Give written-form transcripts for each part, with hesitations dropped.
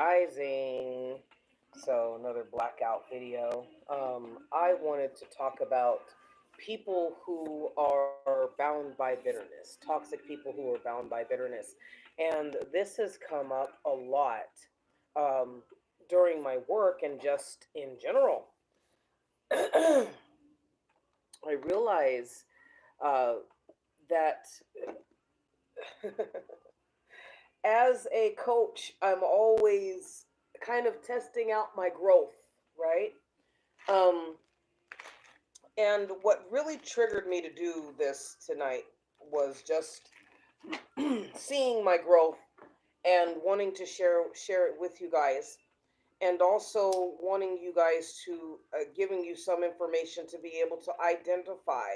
Rising. So, another blackout video. I wanted to talk about people who are bound by bitterness, toxic people who are bound by bitterness. And this has come up a lot um, during my work and just in general. I realize uh, that as a coach, I'm always kind of testing out my growth, right? Um, and what really triggered me to do this tonight was just seeing my growth and wanting to share it with you guys, and also wanting you guys to giving you some information to be able to identify,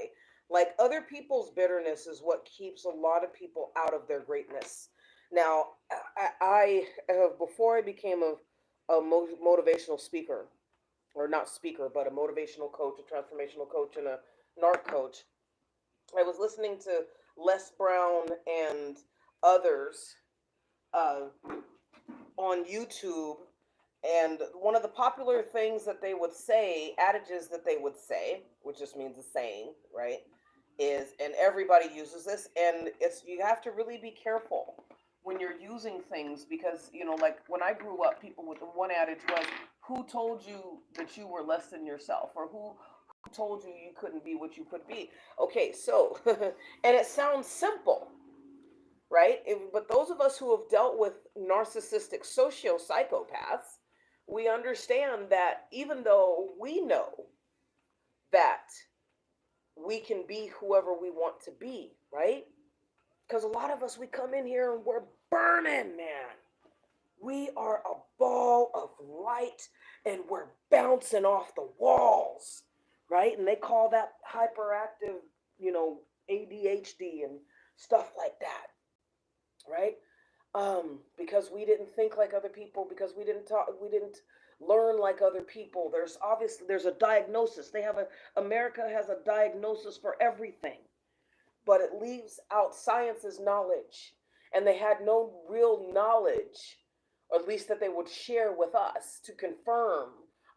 like, other people's bitterness is what keeps a lot of people out of their greatness. Now, before I became a motivational speaker, or not speaker, but a motivational coach, a transformational coach, and a narc coach, I was listening to Les Brown and others uh, on YouTube, and one of the popular things that they would say, adages that they would say, which just means a saying, right, is, and everybody uses this, and it's, you have to really be careful when you're using things, because, like when I grew up, people with the one adage was, who told you that you were less than yourself, or who told you you couldn't be what you could be? Okay, so, and it sounds simple, right? But those of us who have dealt with narcissistic sociopsychopaths, we understand that even though we know that we can be whoever we want to be, right? Because a lot of us, we come in here and we're burning, man. We are a ball of light and we're bouncing off the walls, right? And they call that hyperactive, you know, ADHD and stuff like that, right? Because we didn't think like other people, because we didn't learn like other people. There's obviously, there's a diagnosis. America has a diagnosis for everything, but it leaves out science's knowledge, and they had no real knowledge, or at least that they would share with us to confirm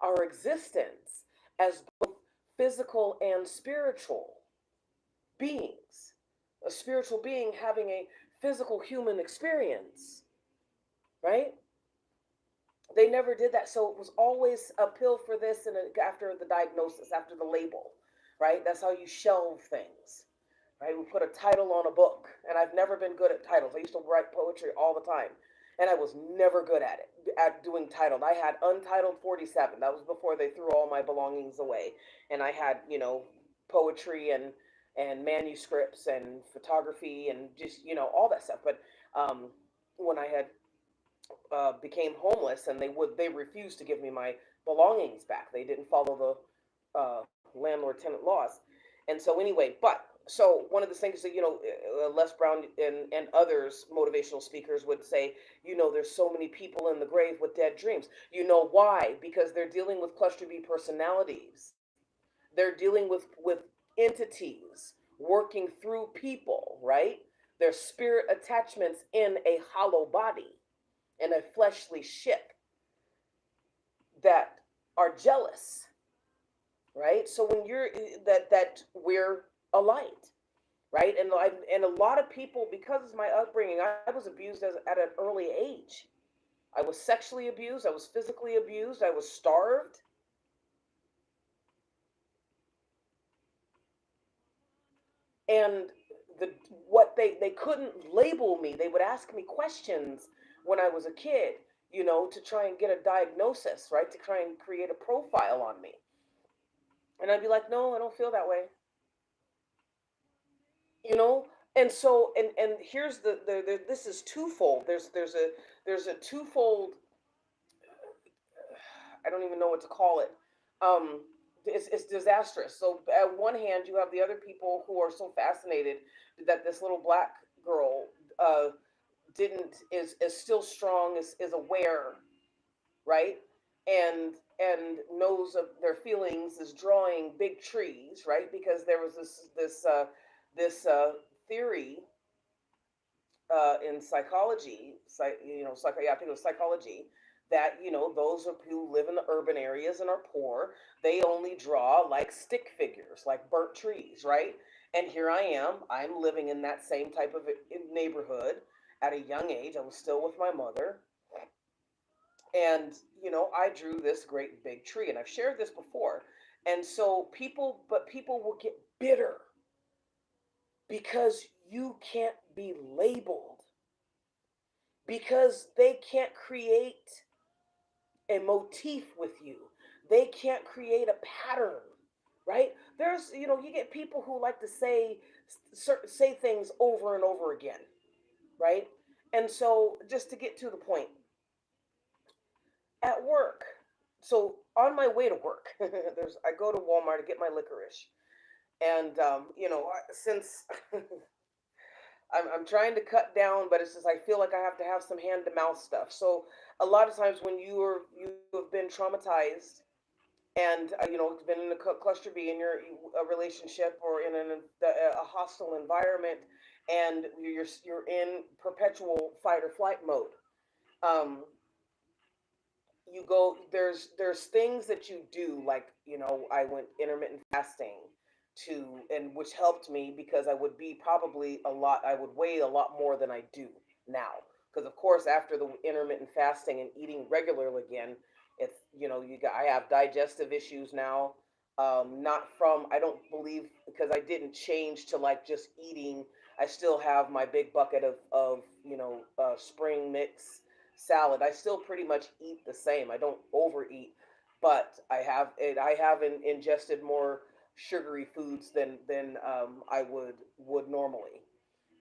our existence as both physical and spiritual beings. A spiritual being having a physical human experience, right? They never did that. So it was always a pill for this, and after the diagnosis, after the label, right? That's how you shelve things, right? We put a title on a book, and I've never been good at titles. I used to write poetry all the time, and I was never good at it, at doing titled. I had Untitled 47. That was before they threw all my belongings away, and I had, poetry and manuscripts and photography and just, all that stuff. But when I had became homeless, and they refused to give me my belongings back. They didn't follow the landlord tenant laws, and so anyway. But so one of the things that, Les Brown and others motivational speakers would say, there's so many people in the grave with dead dreams. You know why? Because they're dealing with cluster B personalities. They're dealing with entities working through people, right? Their spirit attachments in a hollow body, in a fleshly ship, that are jealous, right? So when you're that we're a light, right? And a lot of people, because of my upbringing, I was abused at an early age. I was sexually abused. I was physically abused. I was starved. And the what they couldn't label me. They would ask me questions when I was a kid, to try and get a diagnosis, right? To try and create a profile on me. And I'd be like, no, I don't feel that way, you know. And so, and here's the this is twofold. There's a twofold, I don't even know what to call it. It's disastrous. So at one hand, you have the other people who are so fascinated that this little black girl uh, didn't is still strong, is aware, right, and knows of their feelings, is drawing big trees, right, because there was this theory in psychology, yeah, I think it was psychology, that, those who live in the urban areas and are poor, they only draw like stick figures, like burnt trees, right? And here I am, I'm living in that same type of neighborhood at a young age. I was still with my mother, and I drew this great big tree, and I've shared this before. And so people will get bitter because you can't be labeled, because they can't create a motif with you. They can't create a pattern, right? You get people who like to say things over and over again, right? And so, just to get to the point, at work, so on my way to work, I go to Walmart to get my licorice, and since I'm trying to cut down, but it's just I feel like I have to have some hand to mouth stuff. So a lot of times when you have been traumatized, and it's been in a cluster B in a relationship, or in a hostile environment, and you're in perpetual fight or flight mode. Um, you go there's things that you do, like, I went intermittent fasting, and which helped me, because I would weigh a lot more than I do now, because of course after the intermittent fasting and eating regularly again, it's I have digestive issues now. Not from, I don't believe, because I didn't change to like just eating. I still have my big bucket of spring mix salad. I still pretty much eat the same. I don't overeat, but I have ingested more sugary foods than I would normally,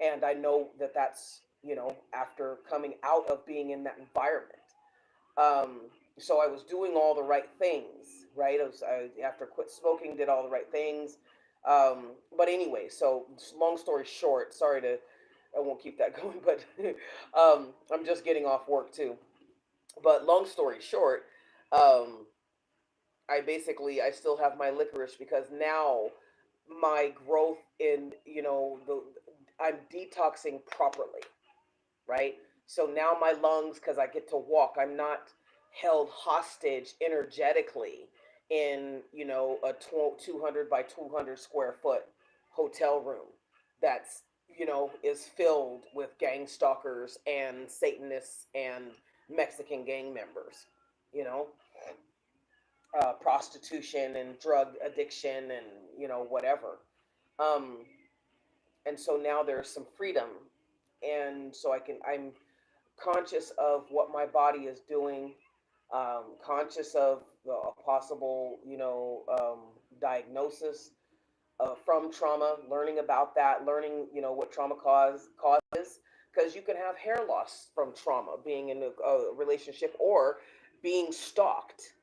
and I know that that's after coming out of being in that environment. Um, so I was doing all the right things, right? After quit smoking, did all the right things. But anyway, so long story short, I won't keep that going, but I'm just getting off work too. But long story short, um, I still have my licorice, because now my growth in, I'm detoxing properly, right? So now my lungs, because I get to walk, I'm not held hostage energetically in, a 200 by 200 square foot hotel room that's, is filled with gang stalkers and Satanists and Mexican gang members, you know, prostitution and drug addiction and, whatever. Um, and so now there's some freedom, and so I'm conscious of what my body is doing, conscious of a possible, diagnosis from trauma, learning about that, learning, what trauma causes, because you can have hair loss from trauma, being in a relationship, or being stalked,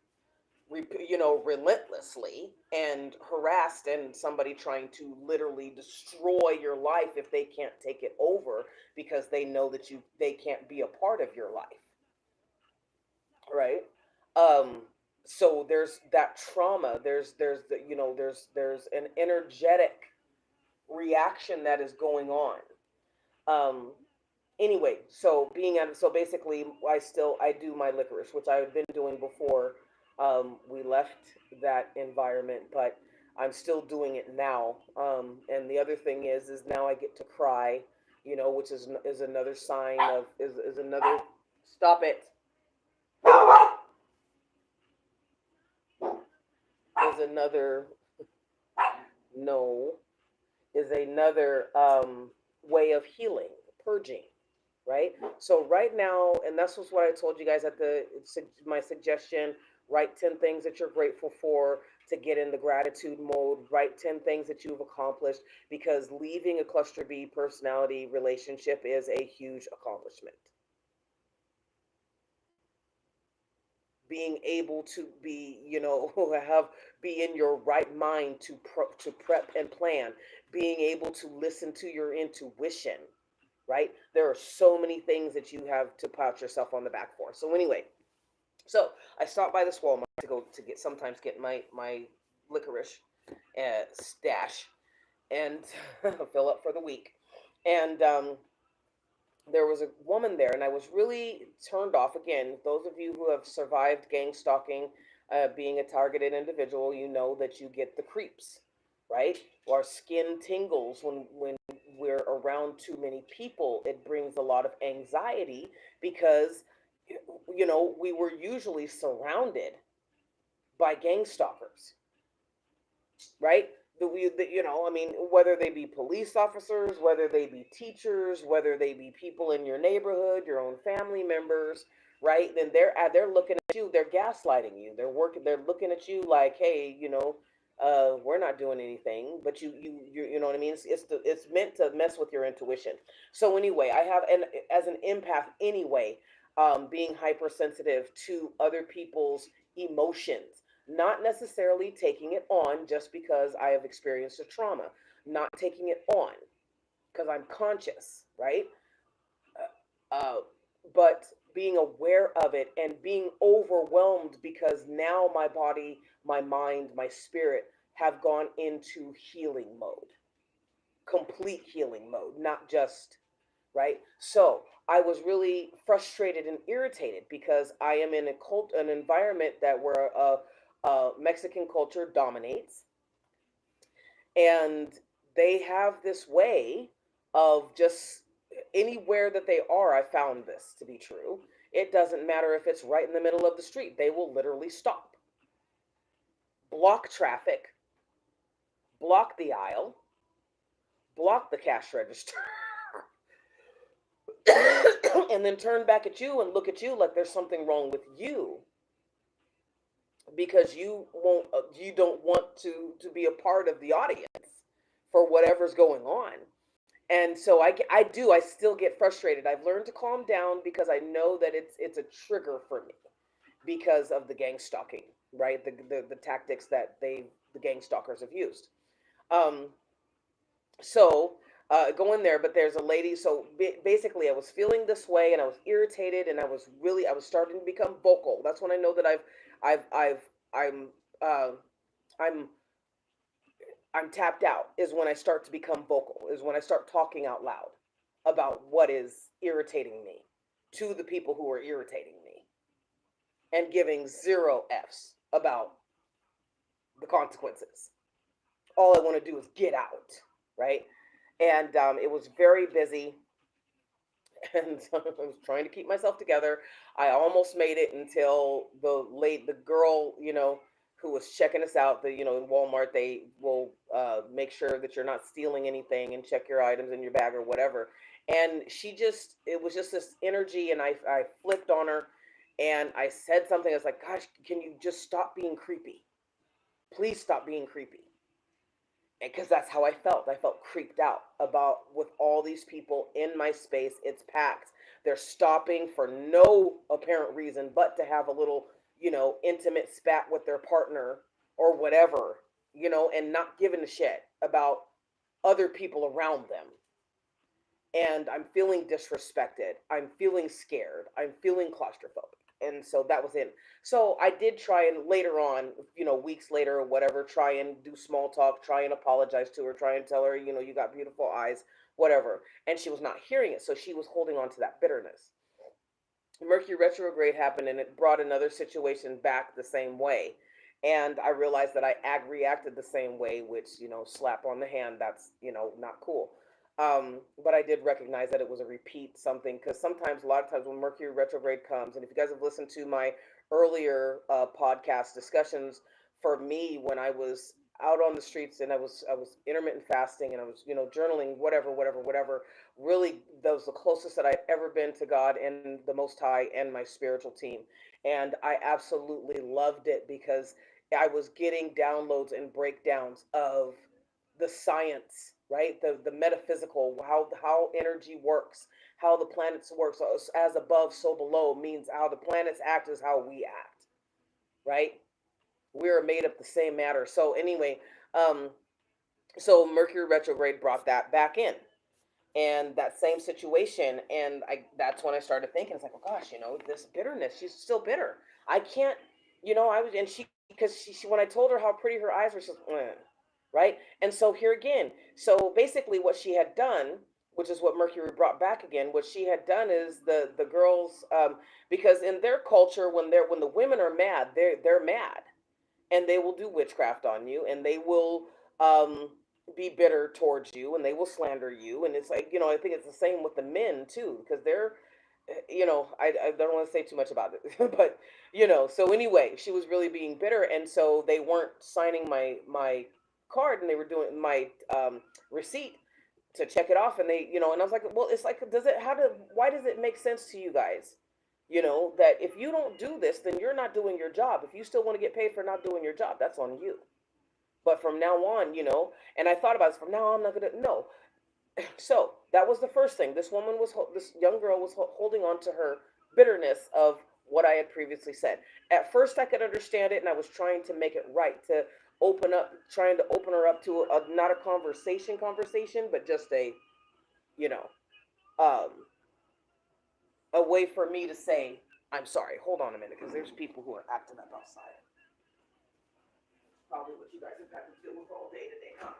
relentlessly, and harassed, and somebody trying to literally destroy your life if they can't take it over, because they know that they can't be a part of your life, right? um so there's that trauma, there's an energetic reaction that is going on. um anyway, so basically I do my licorice, which I had been doing before we left that environment, but I'm still doing it now. And the other thing is now I get to cry, which is another sign of is another stop it is another no is another way of healing, purging, right? So right now, and that's was what I told you guys at my suggestion. Write 10 things that you're grateful for, to get in the gratitude mode. Write 10 things that you've accomplished, because leaving a cluster B personality relationship is a huge accomplishment. Being able to be, have be in your right mind to prep and plan, being able to listen to your intuition, right? There are so many things that you have to pat yourself on the back for. So anyway, so I stopped by this Walmart to go to get my licorice stash, and fill up for the week. And there was a woman there, and I was really turned off. Again, those of you who have survived gang stalking, being a targeted individual, you know that you get the creeps, right? Our skin tingles when we're around too many people. It brings a lot of anxiety because, we were usually surrounded by gang stalkers, right? I mean, whether they be police officers, whether they be teachers, whether they be people in your neighborhood, your own family members, right? Then they're looking at you, they're gaslighting you, they're looking at you like, hey, we're not doing anything, but you know what I mean? It's meant to mess with your intuition. So anyway, I have, and as an empath anyway, being hypersensitive to other people's emotions, not necessarily taking it on just because I have experienced a trauma, not taking it on because I'm conscious, right? Uh, but being aware of it and being overwhelmed because now my body, my mind, my spirit have gone into healing mode, complete healing mode, not just, right? So I was really frustrated and irritated because I am in an environment that where Mexican culture dominates, and they have this way of just anywhere that they are. I found this to be true. It doesn't matter if it's right in the middle of the street; they will literally stop, block traffic, block the aisle, block the cash register. And then turn back at you and look at you like there's something wrong with you because you don't want to be a part of the audience for whatever's going on. And so I still get frustrated. I've learned to calm down because I know that it's a trigger for me because of the gang stalking, right? The tactics that the gang stalkers have used. um so go in there, but there's a lady. So basically I was feeling this way and I was irritated, and I was starting to become vocal. That's when I know that I've uh i'm I'm tapped out, is when I start to become vocal, is when I start talking out loud about what is irritating me to the people who are irritating me, and giving zero f's about the consequences. All I want to do is get out, right? And it was very busy, and I was trying to keep myself together. I almost made it until the girl, who was checking us out. In Walmart, they will make sure that you're not stealing anything and check your items in your bag or whatever. And it was just this energy, and I flipped on her, and I said something. I was like, "Gosh, can you just stop being creepy? Please stop being creepy." Because that's how I felt. I felt creeped out about with all these people in my space. It's packed. They're stopping for no apparent reason but to have a little, intimate spat with their partner or whatever, and not giving a shit about other people around them. And I'm feeling disrespected. I'm feeling scared. I'm feeling claustrophobic. And so that was it. So I did try, and later on, weeks later or whatever, try and do small talk, try and apologize to her, try and tell her, you got beautiful eyes, whatever. And she was not hearing it. So she was holding on to that bitterness. Mercury retrograde happened, and it brought another situation back the same way. And I realized that I reacted the same way, which, slap on the hand, that's, not cool. But I did recognize that it was a repeat something, because sometimes, a lot of times when Mercury retrograde comes, and if you guys have listened to my earlier podcast discussions, for me, when I was out on the streets and I was intermittent fasting, and I was, journaling, whatever, really, that was the closest that I'd ever been to God and the Most High and my spiritual team. And I absolutely loved it because I was getting downloads and breakdowns of the science, right? The metaphysical, how energy works, how the planets work. So as above, so below means how the planets act is how we act, right? We are made of the same matter. So anyway, um, so Mercury retrograde brought that back in, and that same situation. And that's when I started thinking, it's like, oh gosh, this bitterness, she's still bitter. I can't, I was, and because she when I told her how pretty her eyes were, she's right. And so here again, so basically what she had done which is what Mercury brought back again. What she had done is the girls, because in their culture, when the women are mad, they're mad, and they will do witchcraft on you, and they will be bitter towards you, and they will slander you. And it's like, I think it's the same with the men too, because they're, I don't want to say too much about it, but so anyway, she was really being bitter, and so they weren't signing my card, and they were doing my receipt to check it off, and they, and I was like, well, it's like, why does it make sense to you guys, that if you don't do this, then you're not doing your job. If you still want to get paid for not doing your job, that's on you. But from now on, and I thought about this, from now on, I'm not gonna, no. So that was the first thing. This young girl was holding on to her bitterness of what I had previously said. At first, I could understand it, and I was trying to make it right, to trying to open her up to not a conversation, but just you know, um, a way for me to say, I'm sorry. Hold on a minute, because there's people who are acting up outside. Probably what you guys have had to deal with all day today, huh?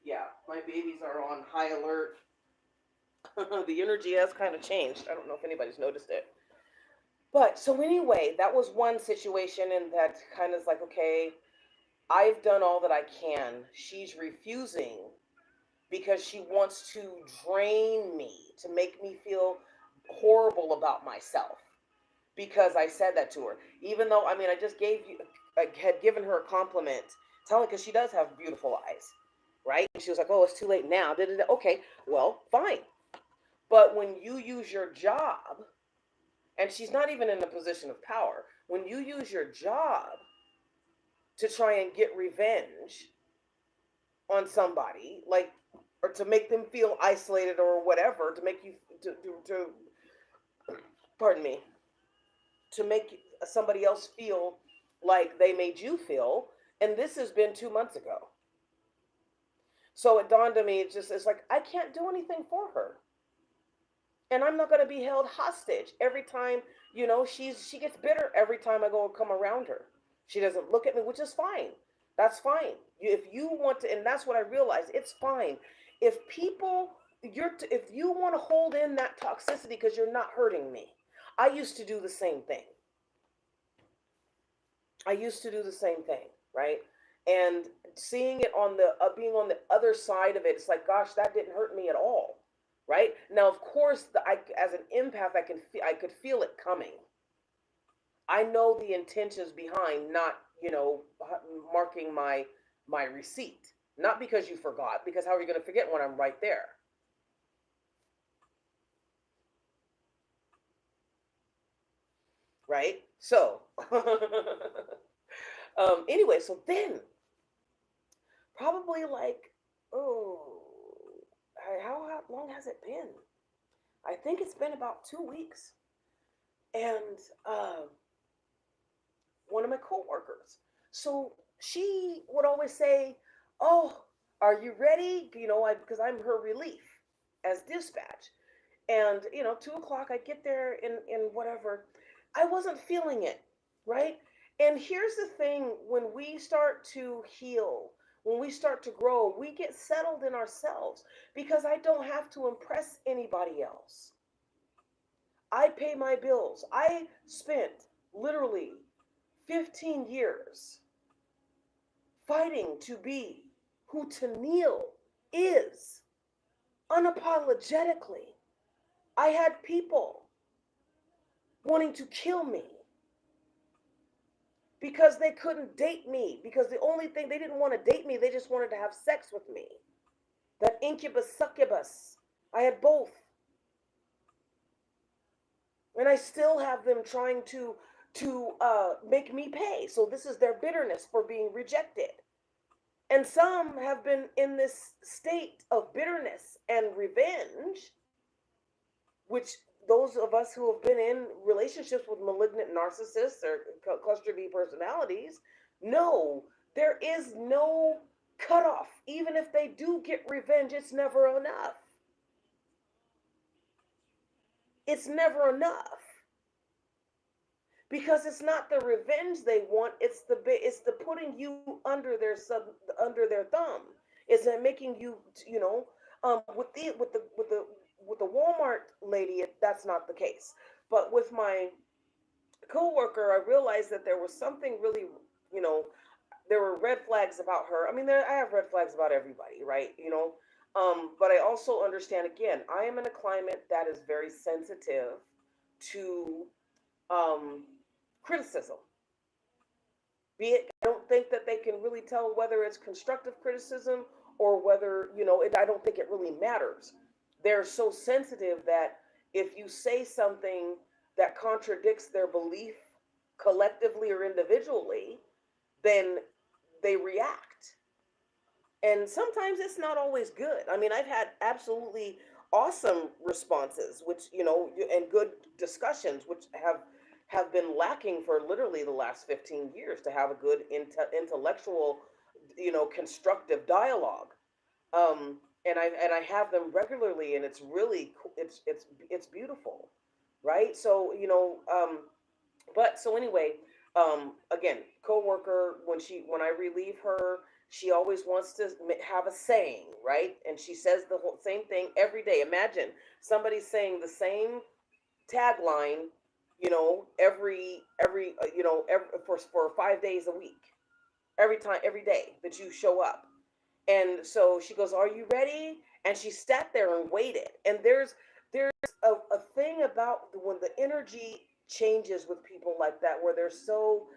Yeah, my babies are on high alert. The energy has kind of changed. I don't know if anybody's noticed it. But so anyway, that was one situation, and that kind of is like, okay, I've done all that I can. She's refusing because she wants to drain me, to make me feel horrible about myself because I said that to her. Even though, I mean, I had given her a compliment, telling because she does have beautiful eyes, right? And she was like, oh, it's too late now. Okay, well, fine. But when you use your job, and she's not even in a position of power, when you use your job to try and get revenge on somebody, like, or to make them feel isolated or whatever, to make you, to pardon me, to make somebody else feel like they made you feel, and this has been 2 months ago. So it dawned on me, it's like, I can't do anything for her. And I'm not going to be held hostage every time, she gets bitter every time I go and come around her. She doesn't look at me, which is fine. That's fine. If you want to, and that's what I realized, it's fine. If people, if you want to hold in that toxicity because you're not hurting me. I used to do the same thing. Right? And seeing it on being on the other side of it, it's like, gosh, that didn't hurt me at all. Right now, of course, as an empath, I could feel it coming. I know the intentions behind not, marking my receipt. Not because you forgot, because how are you going to forget when I'm right there? Right? So, anyway, so then, probably like, oh, how long has it been? I think it's been about 2 weeks. And one of my coworkers. So she would always say, "Oh, are you ready?" Because I'm her relief as dispatch. And 2 o'clock, I get there in whatever. I wasn't feeling it, right? And here's the thing: when we start to heal, when we start to grow, we get settled in ourselves because I don't have to impress anybody else. I pay my bills. I spent literally 15 years fighting to be who Tennille is unapologetically. I had people wanting to kill me because they couldn't date me, because the only thing, they didn't want to date me, they just wanted to have sex with me. That incubus succubus. I had both. And I still have them trying to make me pay. So this is their bitterness for being rejected. And some have been in this state of bitterness and revenge, which those of us who have been in relationships with malignant narcissists or cluster B personalities know there is no cutoff. Even if they do get revenge, it's never enough. It's never enough. because it's not the revenge they want, it's the putting you under their thumb. Is it making you, with the Walmart lady, that's not the case. But with my coworker, I realized that there was something really, you know there were red flags about her. I mean, I have red flags about everybody, right? But I also understand, again, I am in a climate that is very sensitive to um, criticism. Be it, I don't think that they can really tell whether it's constructive criticism or whether, I don't think it really matters. They're so sensitive that if you say something that contradicts their belief collectively or individually, then they react. And sometimes it's not always good. I mean, I've had absolutely awesome responses, which, and good discussions, which have been lacking for literally the last 15 years, to have a good intellectual, constructive dialogue. And I have them regularly, and it's really it's beautiful, right? So, but so anyway, again, coworker, when I relieve her, she always wants to have a saying, right? And she says the whole same thing every day. Imagine somebody saying the same tagline, for 5 days a week, every time, every day that you show up. And so she goes, "Are you ready?" And she sat there and waited. And there's a thing about when the energy changes with people like that, where they're so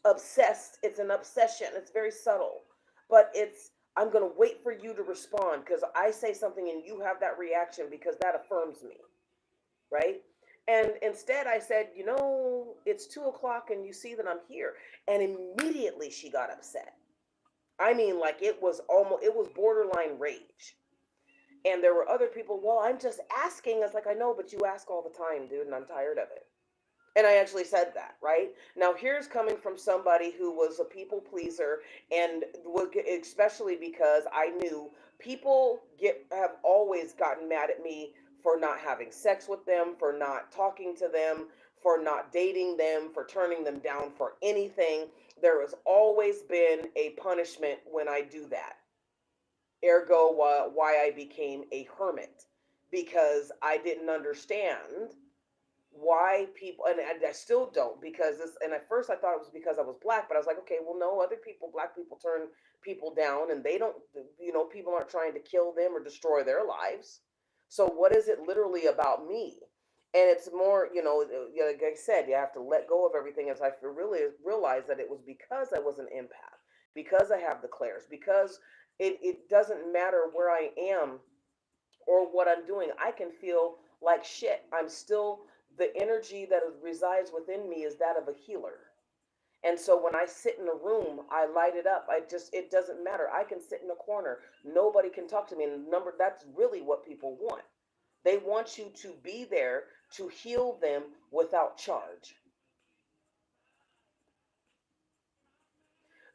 obsessed. It's an obsession. It's very subtle, but I'm going to wait for you to respond because I say something and you have that reaction because that affirms me, right? And instead, I said, it's 2 o'clock and you see that I'm here. And immediately she got upset. I mean, like, it was borderline rage. And there were other people, "Well, I'm just asking." I was like, "I know, but you ask all the time, dude, and I'm tired of it." And I actually said that, right? Now, here's coming from somebody who was a people pleaser, and especially because I knew people have always gotten mad at me for not having sex with them, for not talking to them, for not dating them, for turning them down for anything. There has always been a punishment when I do that. Ergo, why I became a hermit, because I didn't understand why people, and I still don't, because and at first I thought it was because I was black, but I was like, okay, well, no, other people, black people, turn people down, and they don't, people aren't trying to kill them or destroy their lives. So what is it literally about me? And it's more, like I said, you have to let go of everything. As I really realized that it was because I was an empath, because I have the clairs, because it doesn't matter where I am or what I'm doing. I can feel like shit. I'm still, the energy that resides within me is that of a healer. And so when I sit in a room, I light it up. It doesn't matter. I can sit in a corner. Nobody can talk to me. And that's really what people want. They want you to be there to heal them without charge.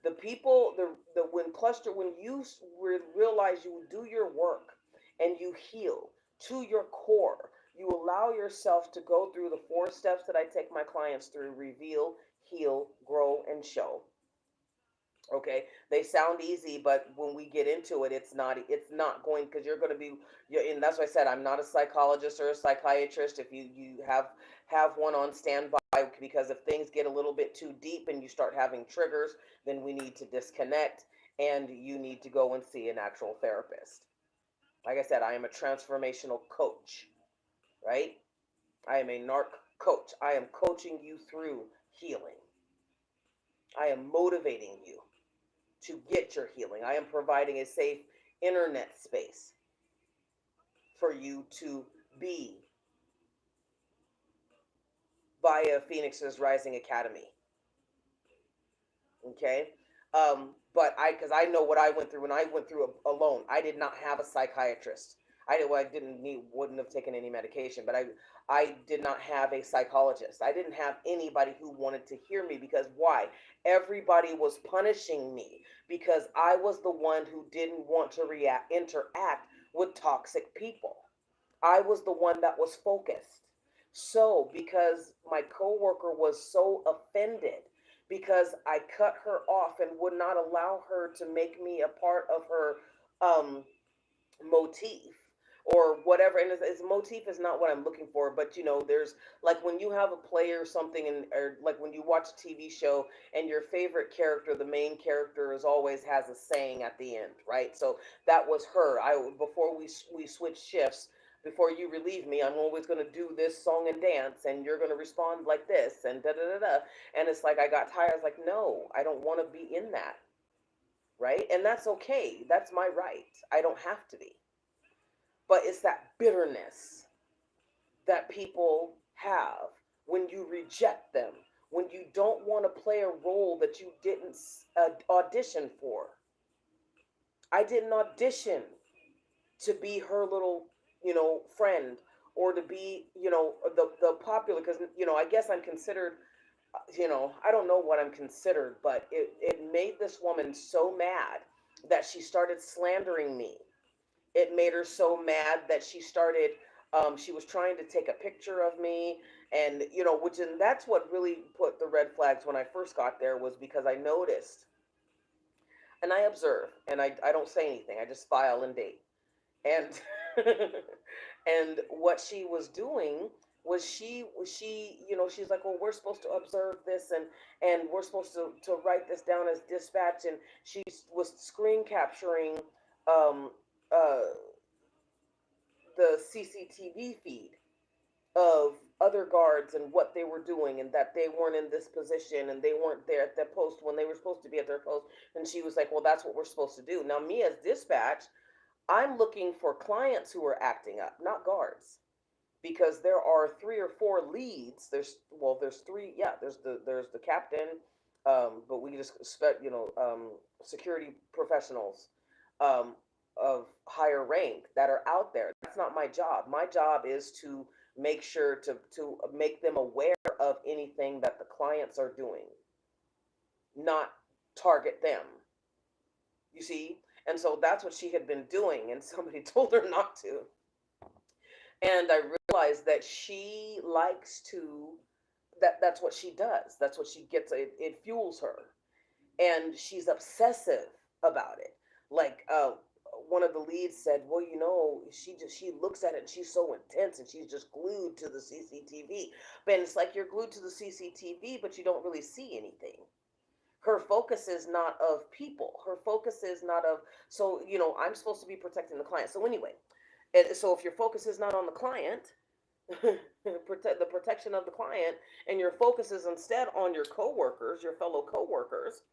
The people, when you realize you do your work and you heal to your core, you allow yourself to go through the 4 steps that I take my clients through: reveal, heal, grow, and show. Okay, they sound easy, but when we get into it, it's not going, because you're going to be, and that's why I said I'm not a psychologist or a psychiatrist. If you have one on standby, because if things get a little bit too deep and you start having triggers, then we need to disconnect, and you need to go and see an actual therapist. Like I said, I am a transformational coach, right? I am a narc coach. I am coaching you through healing. I am motivating you to get your healing. I am providing a safe internet space for you to be via Phoenix's Rising Academy. Okay? But because I know what I went through, and I went through alone. I did not have a psychiatrist. I didn't need, wouldn't have taken any medication, but I did not have a psychologist. I didn't have anybody who wanted to hear me, because why? Everybody was punishing me because I was the one who didn't want to interact with toxic people. I was the one that was focused. So, because my coworker was so offended because I cut her off and would not allow her to make me a part of her um, motif or whatever, and it's motif is not what I'm looking for, but there's like when you have a play or something, and or like when you watch a TV show and your favorite character, the main character, is always has a saying at the end, right? So that was her. I before we switched shifts, before you relieve me, I'm always going to do this song and dance, and you're going to respond like this, and da da da da. And it's like I got tired. I was like, no, I don't want to be in that, right? And that's okay. That's my right. I don't have to be. But it's that bitterness that people have when you reject them, when you don't want to play a role that you didn't audition for. I didn't audition to be her little, friend, or to be, the popular, because, I guess I'm considered, I don't know what I'm considered, but it made this woman so mad that she started slandering me. It made her so mad that she was trying to take a picture of me, and and that's what really put the red flags when I first got there, was because I noticed and I observe, and I don't say anything, I just file and date. And and what she was doing was she's like, well, we're supposed to observe this, and we're supposed to write this down as dispatch, and she was screen capturing um uh the CCTV feed of other guards and what they were doing, and that they weren't in this position and they weren't there at their post when they were supposed to be at their post. And she was like, well, that's what we're supposed to do. Now, me as dispatch, I'm looking for clients who are acting up, not guards, because there are three or four leads. There's three. Yeah, there's the captain, but we just expect security professionals um, of higher rank that are out there. That's not my job. My job is to make sure to make them aware of anything that the clients are doing, not target them. You see, and so that's what she had been doing, and somebody told her not to. And I realized that she likes to that's what she does. That's what she gets. It fuels her, and she's obsessive about it. Like one of the leads said, well, she looks at it and she's so intense and she's just glued to the CCTV. But it's like, you're glued to the CCTV, but you don't really see anything. Her focus is not of people. Her focus is not of, so I'm supposed to be protecting the client. So anyway, so if your focus is not on the client, the protection of the client, and your focus is instead on your coworkers, your fellow coworkers.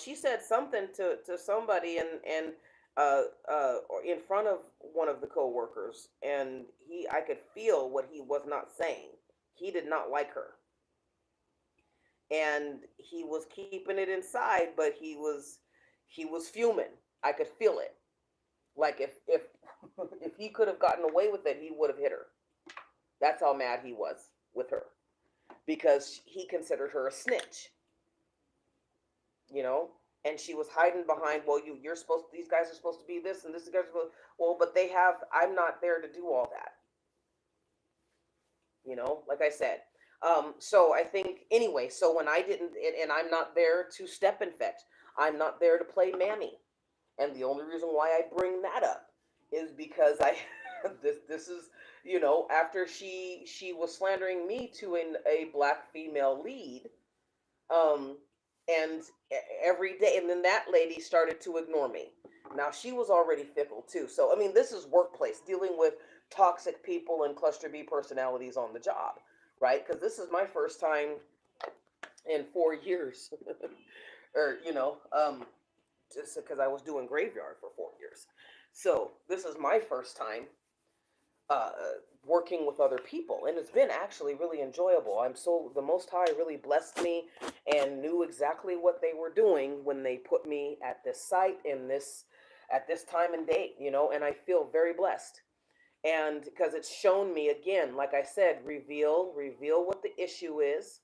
She said something to somebody, and in front of one of the coworkers, and I could feel what he was not saying. He did not like her, and he was keeping it inside, but he was fuming. I could feel it. Like if if he could have gotten away with it, he would have hit her. That's how mad he was with her, because he considered her a snitch, you know, and she was hiding behind, well, you're supposed these guys are supposed to be this, and this guys are supposed, well, but I'm not there to do all that, like I said. So I think, anyway, so when I didn't, and I'm not there to step and fetch, I'm not there to play mammy, and the only reason why I bring that up is because I this is, after she was slandering me to a black female lead, um and every day, and then that lady started to ignore me. Now, she was already fickle too, so I mean, this is workplace, dealing with toxic people and cluster B personalities on the job, right? Because this is my first time in 4 years, or just because I was doing graveyard for 4 years. So this is my first time uh, working with other people, and it's been actually really enjoyable. The Most High really blessed me and knew exactly what they were doing when they put me at this site in this at this time and date, and I feel very blessed. And because it's shown me again, like I said, reveal what the issue is,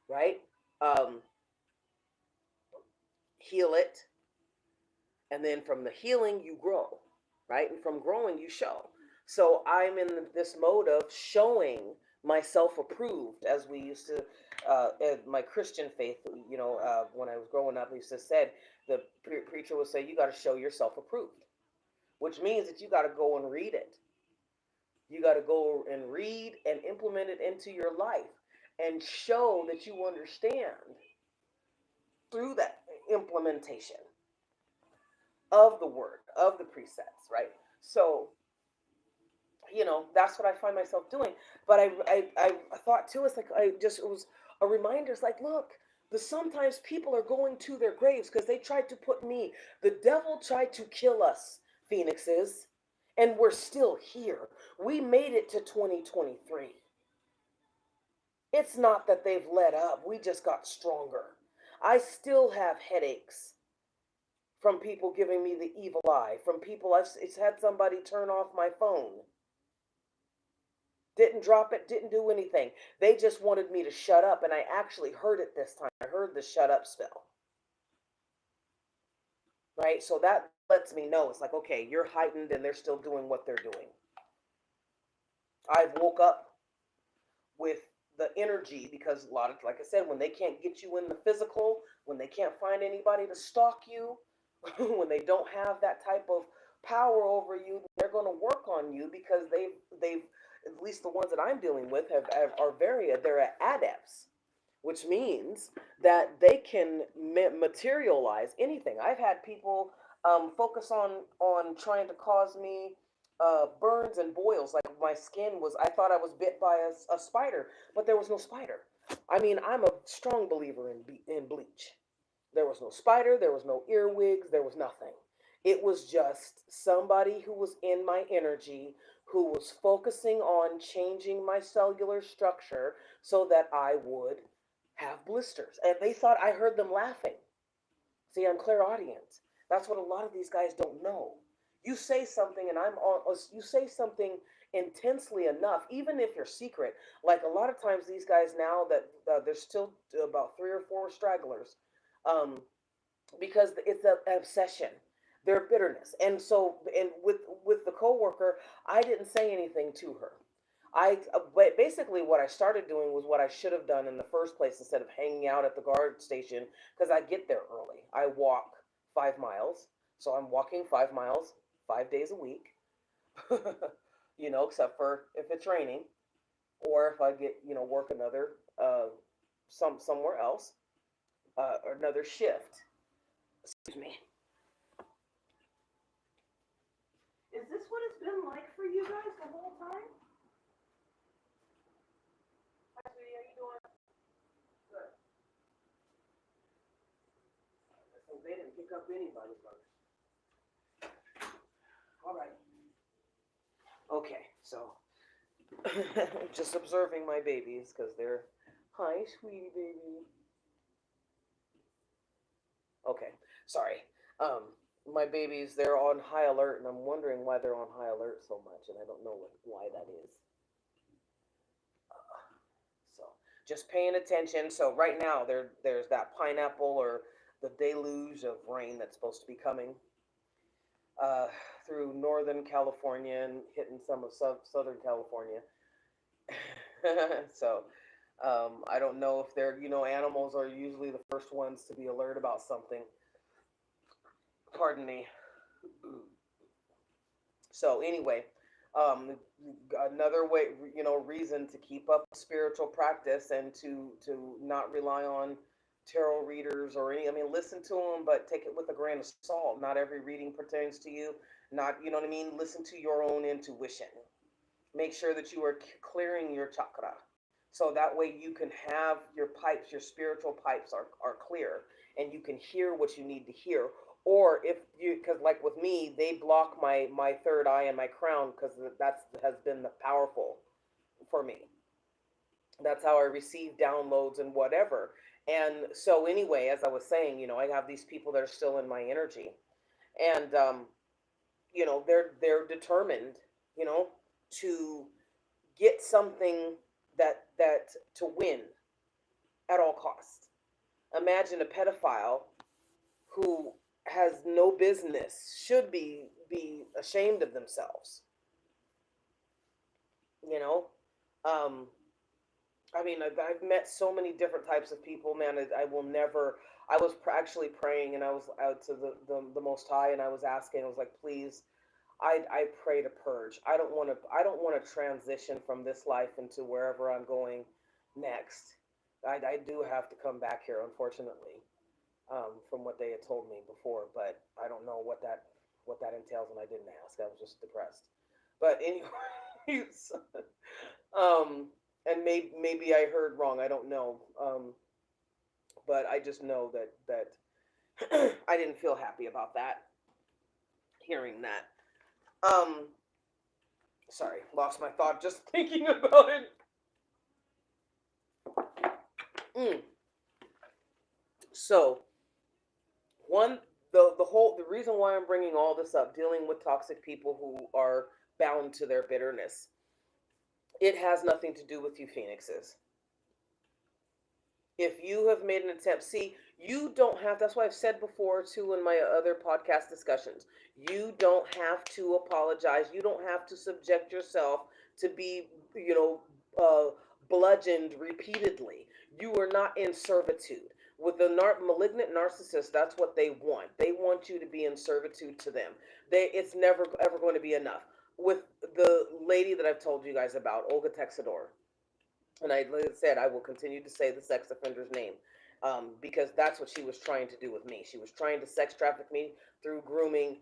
right? Um, Heal it, and then from the healing you grow, right? And from growing you show. So I'm in this mode of showing myself approved, as we used to, in my Christian faith, when I was growing up, we used to said, the preacher would say, you got to show yourself approved, which means that you got to go and read it. You got to go and read and implement it into your life and show that you understand through that implementation of the word, of the precepts, right? So, that's what I find myself doing. But I thought too, it's like, it was a reminder. It's like, look, sometimes people are going to their graves because they tried to put me, the devil tried to kill us, phoenixes, and we're still here. We made it to 2023. It's not that they've let up, we just got stronger. I still have headaches from people giving me the evil eye, from people, it's had somebody turn off my phone. Didn't drop it, didn't do anything. They just wanted me to shut up, and I actually heard it this time. I heard the shut up spell. Right? So that lets me know, it's like, okay, you're heightened and they're still doing what they're doing. I've woke up with the energy because a lot of, like I said, when they can't get you in the physical, when they can't find anybody to stalk you, when they don't have that type of power over you, they're going to work on you because they've at least the ones that I'm dealing with are they're adepts, which means that they can materialize anything. I've had people focus on trying to cause me burns and boils. Like my skin was, I thought I was bit by a spider, but there was no spider. I mean, I'm a strong believer in bleach. There was no spider, there was no earwigs, there was nothing. It was just somebody who was in my energy, who was focusing on changing my cellular structure so that I would have blisters. And they thought, I heard them laughing. See, I'm clairaudient. That's what a lot of these guys don't know. You say something, and you say something intensely enough, even if you're secret. Like a lot of times, these guys now that there's still about 3 or 4 stragglers, um, because it's an obsession, their bitterness. And so, and with the coworker, I didn't say anything to her. But basically what I started doing was what I should have done in the first place instead of hanging out at the guard station, because I get there early. I walk 5 miles, so I'm walking 5 miles 5 days a week, except for if it's raining or if I get work another somewhere else, or another shift. Excuse me. Is this what it's been like for you guys the whole time? Hi, sweetie, how you doing? Good. So they didn't pick up anybody's bugs. All right. Okay, so just observing my babies because they're, hi, sweetie baby. Okay, sorry. My babies, they're on high alert, and I'm wondering why they're on high alert so much, and I don't know why that is. So just paying attention. So right now there's that pineapple or the deluge of rain that's supposed to be coming uh, through Northern California and hitting some of Southern California. So I don't know if they're, animals are usually the first ones to be alert about something. Pardon me. So anyway, um, another way, reason to keep up spiritual practice and to not rely on tarot readers or any. I mean, listen to them, but take it with a grain of salt. Not every reading pertains to you. Not, you know what I mean. Listen to your own intuition. Make sure that you are clearing your chakra, so that way you can have your pipes, your spiritual pipes are clear, and you can hear what you need to hear. Or if you, because like with me, they block my third eye and my crown because that's has been the powerful for me. That's how I receive downloads and whatever. And so anyway, as I was saying, I have these people that are still in my energy, and they're determined, you know, to get something that to win at all costs. Imagine a pedophile who has no business, should be ashamed of themselves, you know. I mean, I've met so many different types of people, man. I will never. I was actually praying, and I was out to the Most High, and I was asking. I was like, please, I pray to purge. I don't want to. I don't want to transition from this life into wherever I'm going next. I do have to come back here, unfortunately, from what they had told me before, but I don't know what that entails, and I didn't ask. I was just depressed. But anyways, um, and maybe I heard wrong. I don't know. But I just know that I didn't feel happy about that. Hearing that. Um, Sorry, lost my thought just thinking about it. Mm. So one, the reason why I'm bringing all this up, dealing with toxic people who are bound to their bitterness, it has nothing to do with you, phoenixes. If you have made an attempt, see, you don't have, that's why I've said before too in my other podcast discussions, you don't have to apologize. You don't have to subject yourself to be, you know, bludgeoned repeatedly. You are not in servitude. With the malignant narcissist, that's what they want. They want you to be in servitude to them. It's never ever going to be enough. With the lady that I've told you guys about, Olga Texador, and like I said, I will continue to say the sex offender's name, because that's what she was trying to do with me. She was trying to sex traffic me through grooming,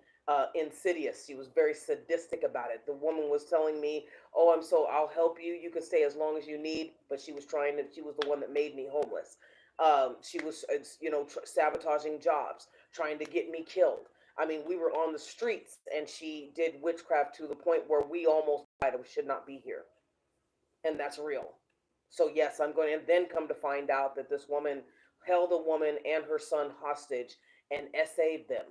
insidious. She was very sadistic about it. The woman was telling me, "Oh, I'll help you. You can stay as long as you need." But she was trying to. She was the one that made me homeless. She was, sabotaging jobs, trying to get me killed. I mean, we were on the streets, and she did witchcraft to the point where we almost died. We should not be here, and that's real. So yes, I'm going to then come to find out that this woman held a woman and her son hostage and essayed them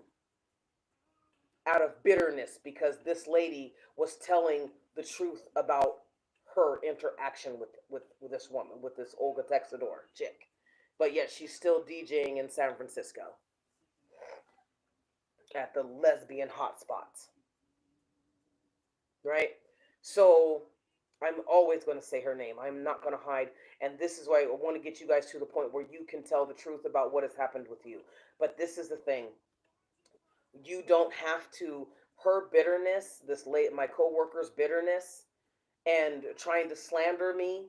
out of bitterness because this lady was telling the truth about her interaction with this woman, with this Olga Texador chick. But yet she's still DJing in San Francisco at the lesbian hotspots, right? So I'm always going to say her name. I'm not going to hide. And this is why I want to get you guys to the point where you can tell the truth about what has happened with you. But this is the thing. You don't have to, her bitterness, my coworker's bitterness, and trying to slander me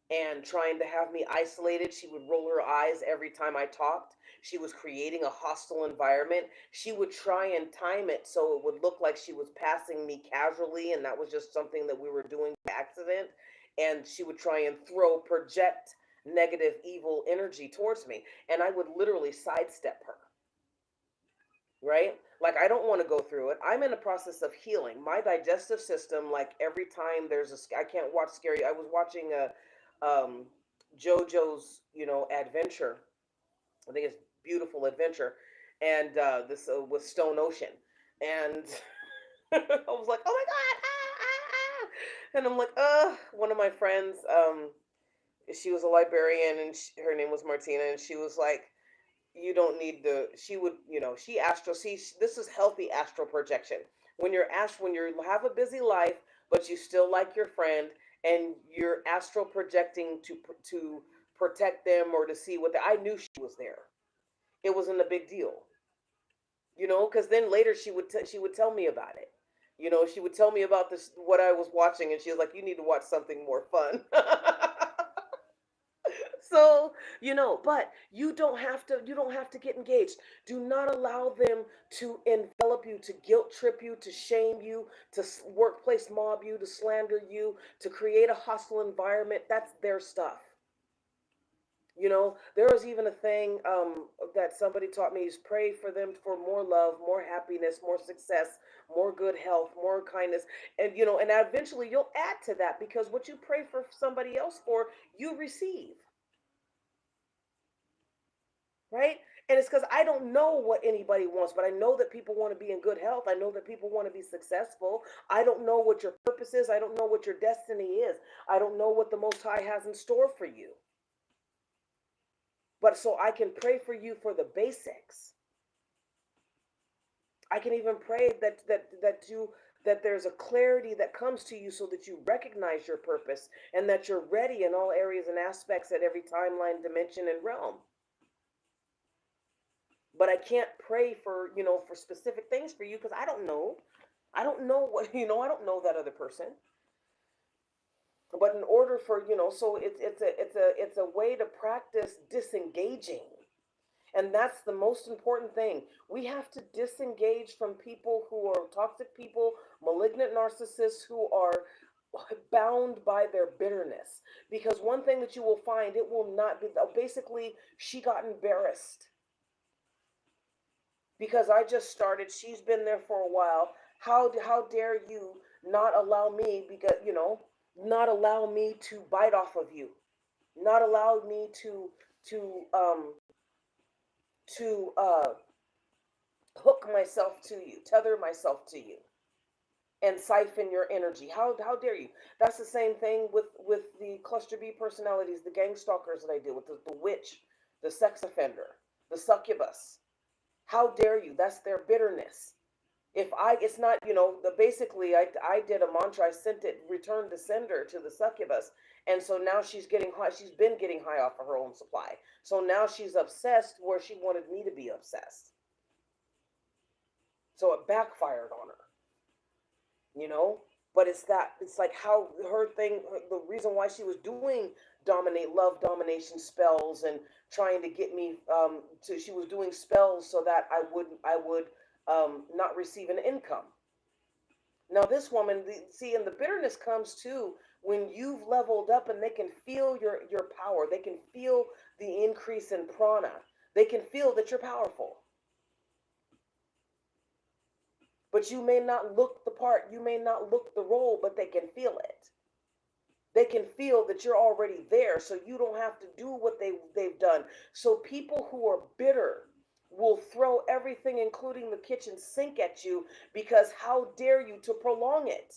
and trying to have me isolated. She would roll her eyes every time I talked. She was creating a hostile environment. She would try and time it so it would look like she was passing me casually, and that was just something that we were doing by accident. And she would try and project negative, evil energy towards me. And I would literally sidestep her, right? Like, I don't want to go through it. I'm in a process of healing. My digestive system, like, every time I can't watch scary. I was watching JoJo's, adventure. I think it's Beautiful Adventure, and this with Stone Ocean, and I was like, oh my god, and I'm like, one of my friends, she was a librarian, and her name was Martina, and she was like, you don't need the, she would, she astral, see, this is healthy astral projection. When you have a busy life, but you still like your friend, and you're astral projecting to protect them or to see what I knew she was there. It wasn't a big deal, because then later she would tell me about it. She would tell me about this, what I was watching, and she was like, you need to watch something more fun. So, but you don't have to get engaged. Do not allow them to envelop you, to guilt trip you, to shame you, to workplace mob you, to slander you, to create a hostile environment. That's their stuff. There was even a thing, that somebody taught me, is pray for them for more love, more happiness, more success, more good health, more kindness. And eventually you'll add to that, because what you pray for somebody else for, you receive. Right? And it's because I don't know what anybody wants, but I know that people want to be in good health. I know that people want to be successful. I don't know what your purpose is. I don't know what your destiny is. I don't know what the Most High has in store for you. But so I can pray for you for the basics. I can even pray that there's a clarity that comes to you so that you recognize your purpose and that you're ready in all areas and aspects at every timeline, dimension, and realm. But I can't pray for, for specific things for you because I don't know. I don't know what, I don't know that other person. But in order for, so it's a way to practice disengaging. And that's the most important thing. We have to disengage from people who are toxic people, malignant narcissists who are bound by their bitterness. Because one thing that you will find, it will not be, basically, she got embarrassed. Because I just started, she's been there for a while. How dare you not allow me, because, not allow me to bite off of you. Not allow me to um to hook myself to you, tether myself to you, and siphon your energy. How dare you? That's the same thing with the cluster B personalities, the gang stalkers that I deal with, the witch, the sex offender, the succubus. How dare you? That's their bitterness. It's not, basically, I did a mantra, I sent it, return to sender to the succubus. And so now she's getting high, she's been getting high off of her own supply. So now she's obsessed where she wanted me to be obsessed. So it backfired on her. But it's like how her thing, the reason why she was doing love domination spells and trying to get me, she was doing spells so that I would not receive an income. Now this woman, and the bitterness comes too when you've leveled up and they can feel your power. They can feel the increase in prana. They can feel that you're powerful. But you may not look the part, you may not look the role, but they can feel it. They can feel that you're already there, so you don't have to do what they've done. So people who are bitter will throw everything, including the kitchen sink, at you because how dare you to prolong it?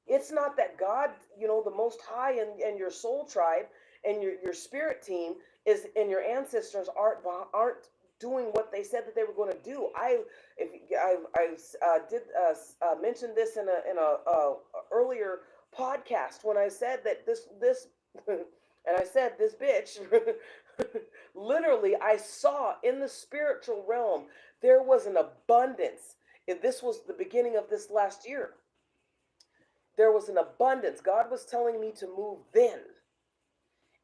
It's not that God, the Most High and your soul tribe and your spirit team is, and your ancestors aren't doing what they said that they were going to do. I did mention this in a earlier podcast when I said that this and I said this bitch. Literally, I saw in the spiritual realm there was an abundance. And this was the beginning of this last year. There was an abundance. God was telling me to move then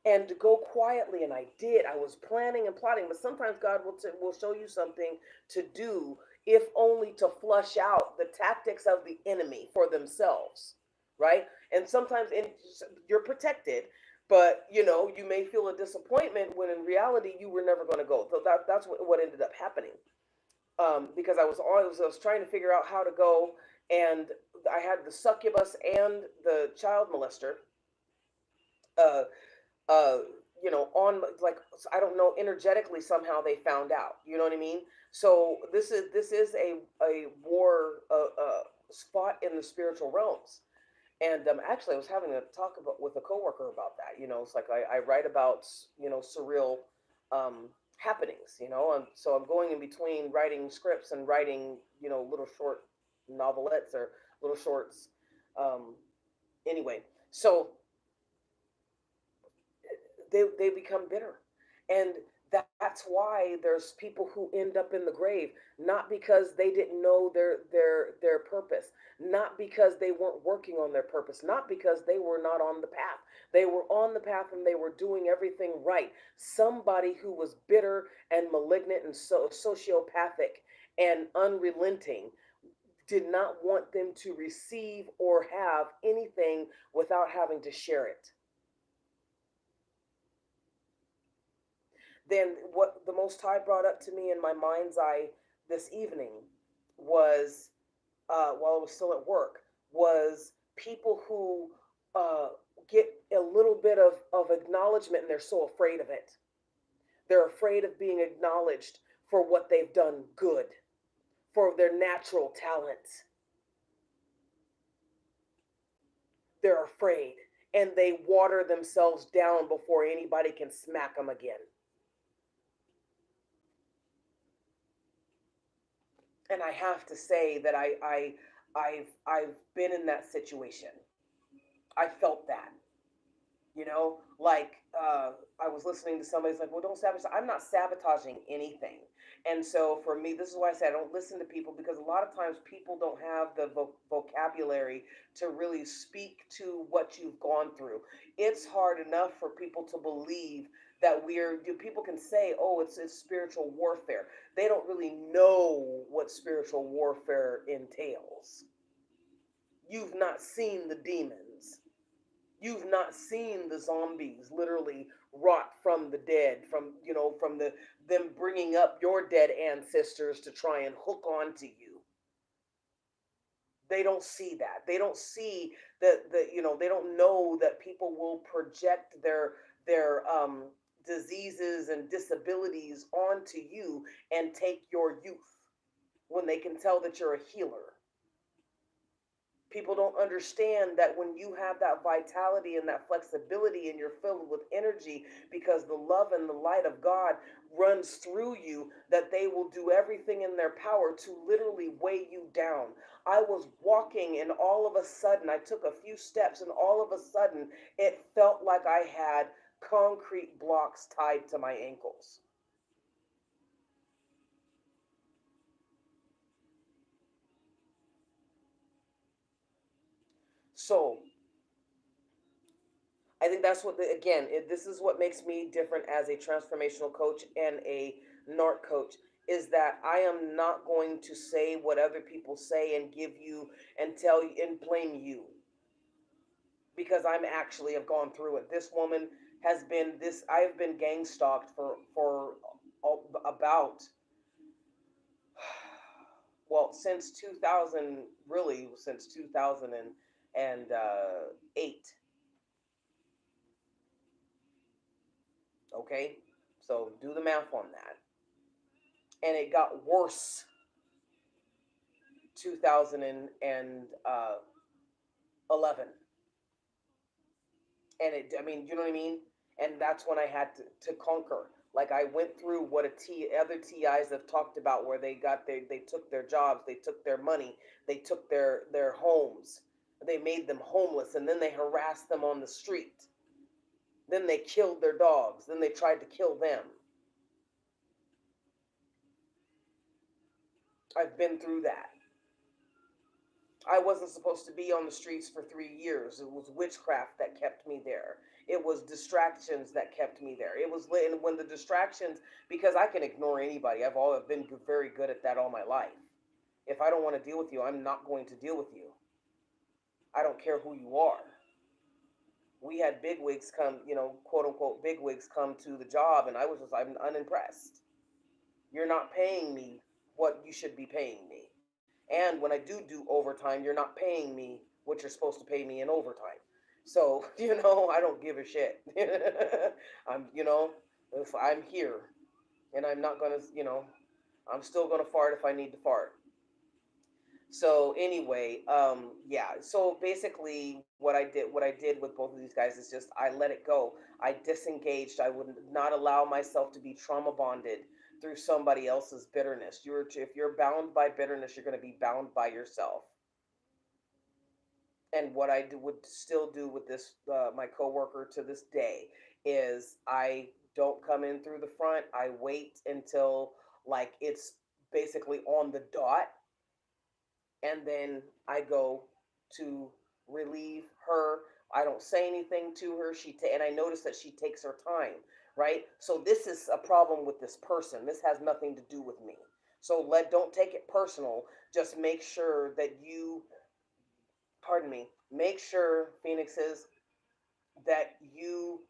and to go quietly, and I did. I was planning and plotting, but sometimes God will show you something to do, if only to flush out the tactics of the enemy for themselves, right? And sometimes you're protected, but you may feel a disappointment when in reality you were never going to go. So that's what ended up happening. Because I was trying to figure out how to go, and I had the succubus and the child molester. Uh, on, like, I don't know, energetically somehow they found out. You know what I mean? So this is a war spot in the spiritual realms. And actually, I was having a talk with a coworker about that. It's like I write about surreal happenings. And so I'm going in between writing scripts and writing little short novelettes or little shorts. Anyway, so they become bitter, and that's why there's people who end up in the grave, not because they didn't know their purpose, not because they weren't working on their purpose, not because they were not on the path. They were on the path and they were doing everything right. Somebody who was bitter and malignant and sociopathic and unrelenting did not want them to receive or have anything without having to share it. Then what the Most High brought up to me in my mind's eye this evening was, while I was still at work, was people who get a little bit of acknowledgement and they're so afraid of it. They're afraid of being acknowledged for what they've done good, for their natural talents. They're afraid, and they water themselves down before anybody can smack them again. And I have to say that I I've been in that situation. I felt that. Like I was listening to somebody's like, well, don't sabotage. I'm not sabotaging anything. And so for me, this is why I say I don't listen to people, because a lot of times people don't have the vocabulary to really speak to what you've gone through. It's hard enough for people to believe that people can say, oh, it's spiritual warfare. They don't really know what spiritual warfare entails. You've not seen the demons. You've not seen the zombies literally rot from the dead, from them bringing up your dead ancestors to try and hook onto you. They don't see that. They don't see that they don't know that people will project their diseases and disabilities onto you and take your youth when they can tell that you're a healer. People don't understand that when you have that vitality and that flexibility and you're filled with energy because the love and the light of God runs through you, that they will do everything in their power to literally weigh you down. I was walking and all of a sudden I took a few steps and all of a sudden it felt like I had concrete blocks tied to my ankles. So I think that's this is what makes me different as a transformational coach and a NARC coach, is that I am not going to say what other people say and give you and tell you and blame you, because I'm actually have gone through it. This woman has been this I have been gang stalked for about well, since 2000, really since 2008. Okay, so do the math on that. And it got worse 2011. And I mean, you know what I mean? And that's when I had to conquer. Like I went through what other TIs have talked about, where they took their jobs, they took their money, they took their homes, they made them homeless, and then they harassed them on the street. Then they killed their dogs, then they tried to kill them. I've been through that. I wasn't supposed to be on the streets for 3 years. It was witchcraft that kept me there. It was distractions that kept me there. It was and when the distractions, because I can ignore anybody. I've always been very good at that all my life. If I don't want to deal with you, I'm not going to deal with you. I don't care who you are. We had bigwigs come, quote unquote bigwigs come to the job, and I'm unimpressed. You're not paying me what you should be paying me. And when I do overtime, you're not paying me what you're supposed to pay me in overtime. So, I don't give a shit. If I'm here and I'm not going to, I'm still going to fart if I need to fart. So anyway, yeah. So basically, what I did with both of these guys is just I let it go. I disengaged. I would not allow myself to be trauma bonded through somebody else's bitterness. If you're bound by bitterness, you're going to be bound by yourself. And what would still do with this my coworker to this day is I don't come in through the front. I wait until like it's basically on the dot, and then I go to relieve her. I don't say anything to her. And I notice that she takes her time, right? So this is a problem with this person. This has nothing to do with me. So don't take it personal. Just make sure that pardon me, make sure, Phoenixes, that you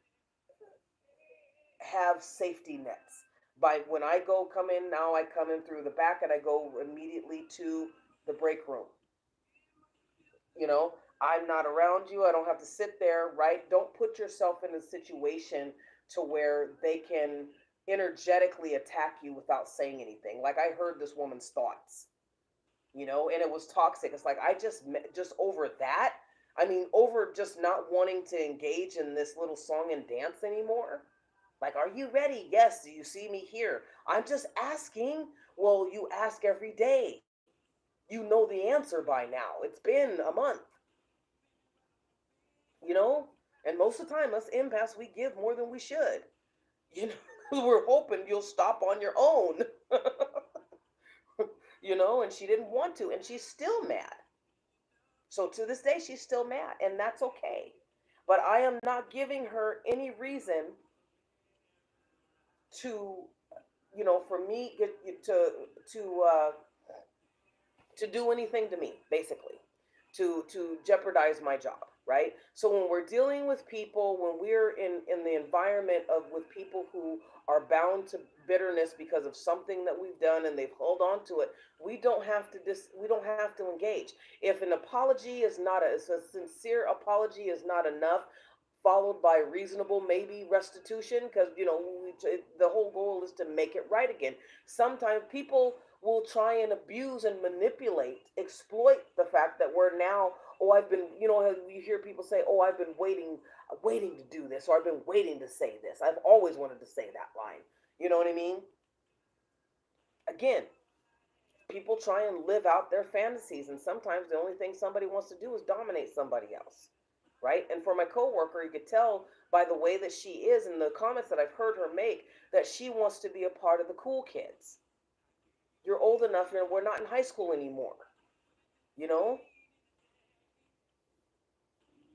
have safety nets. By when I come in now, I come in through the back and I go immediately to the break room. You know, I'm not around you. I don't have to sit there, right? Don't put yourself in a situation to where they can energetically attack you without saying anything. Like I heard this woman's thoughts, and it was toxic. It's like I just over that. I mean, over just not wanting to engage in this little song and dance anymore. Like, are you ready? Yes. Do you see me here? I'm just asking. Well, you ask every day. You know the answer by now. It's been a month, you know? And most of the time, us empaths, we give more than we should. You know, we're hoping you'll stop on your own, you know? And she didn't want to, and she's still mad. So to this day, she's still mad, and that's okay. But I am not giving her any reason to, you know, for me to to do anything to me, basically, to jeopardize my job, right? So when we're dealing with people, when we're in the environment of with people who are bound to bitterness because of something that we've done and they've held on to it, we don't have to engage. If an apology is not a sincere apology is not enough, followed by reasonable maybe restitution, because you know the whole goal is to make it right again. Sometimes people will try and abuse and manipulate, exploit the fact that we're now, oh, I've been, you know, you hear people say, oh, I've been waiting to do this, or I've been waiting to say this, I've always wanted to say that line. You know what I mean? Again, people try and live out their fantasies, and sometimes the only thing somebody wants to do is dominate somebody else, right? And for my coworker, you could tell by the way that she is and the comments that I've heard her make that she wants to be a part of the cool kids. You're old enough, and we're not in high school anymore, you know?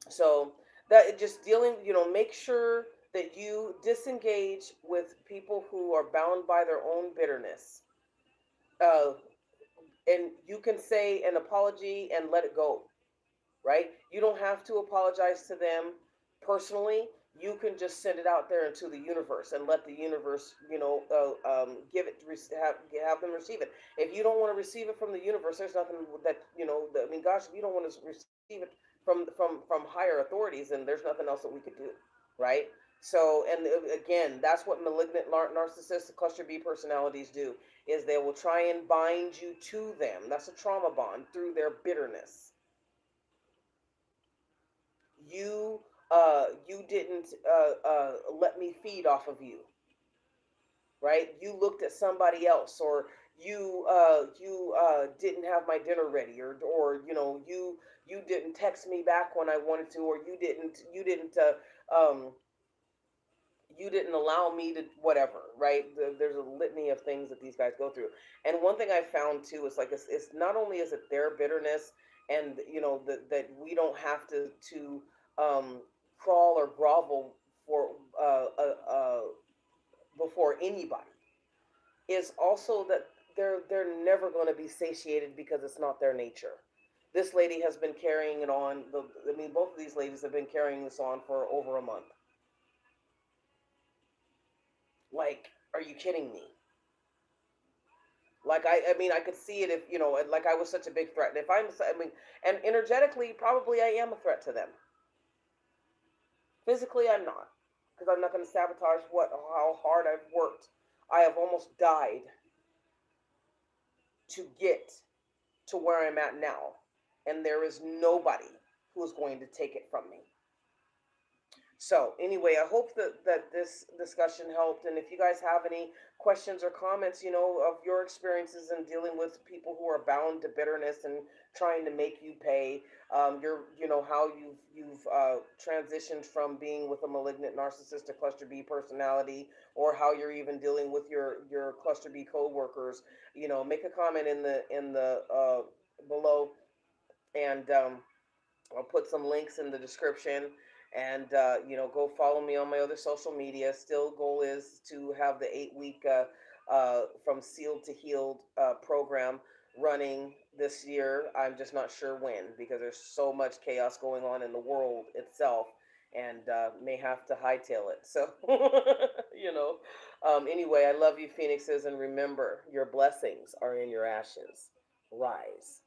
So that just dealing, you know, make sure that you disengage with people who are bound by their own bitterness. Uh, and you can say an apology and let it go, right? You don't have to apologize to them personally. You can just send it out there into the universe and let the universe, you know, give it, have them receive it. If you don't want to receive it from the universe, there's nothing that, you know. I mean, gosh, if you don't want to receive it from higher authorities, then there's nothing else that we could do, right? So, and again, that's what malignant narcissistic cluster B personalities do, is they will try and bind you to them. That's a trauma bond through their bitterness. You didn't let me feed off of you, right? You looked at somebody else, or you didn't have my dinner ready, or you know, you didn't text me back when I wanted to, or you didn't allow me to whatever, right? There's a litany of things that these guys go through. And one thing I found too is like it's not only is it their bitterness, and you know that we don't have to um, crawl or grovel for before anybody, is also that they're never going to be satiated because it's not their nature. This lady has been carrying it on. I mean, both of these ladies have been carrying this on for over a month. Like, are you kidding me? Like I mean, I could see it if you know, like I was such a big threat. And if I mean, and energetically, probably I am a threat to them. Physically, I'm not, because I'm not going to sabotage how hard I've worked. I have almost died to get to where I'm at now, and there is nobody who is going to take it from me. So anyway, I hope that this discussion helped. And if you guys have any questions or comments, you know, of your experiences in dealing with people who are bound to bitterness and trying to make you pay, you know, how you've transitioned from being with a malignant narcissistic cluster B personality, or how you're even dealing with your cluster B coworkers, you know, make a comment in the below, and I'll put some links in the description. And you know, go follow me on my other social media. Still, goal is to have the 8 week from sealed to healed program running this year. I'm just not sure when, because there's so much chaos going on in the world itself, and may have to hightail it. So you know, anyway, I love you, Phoenixes, and remember, your blessings are in your ashes. Rise.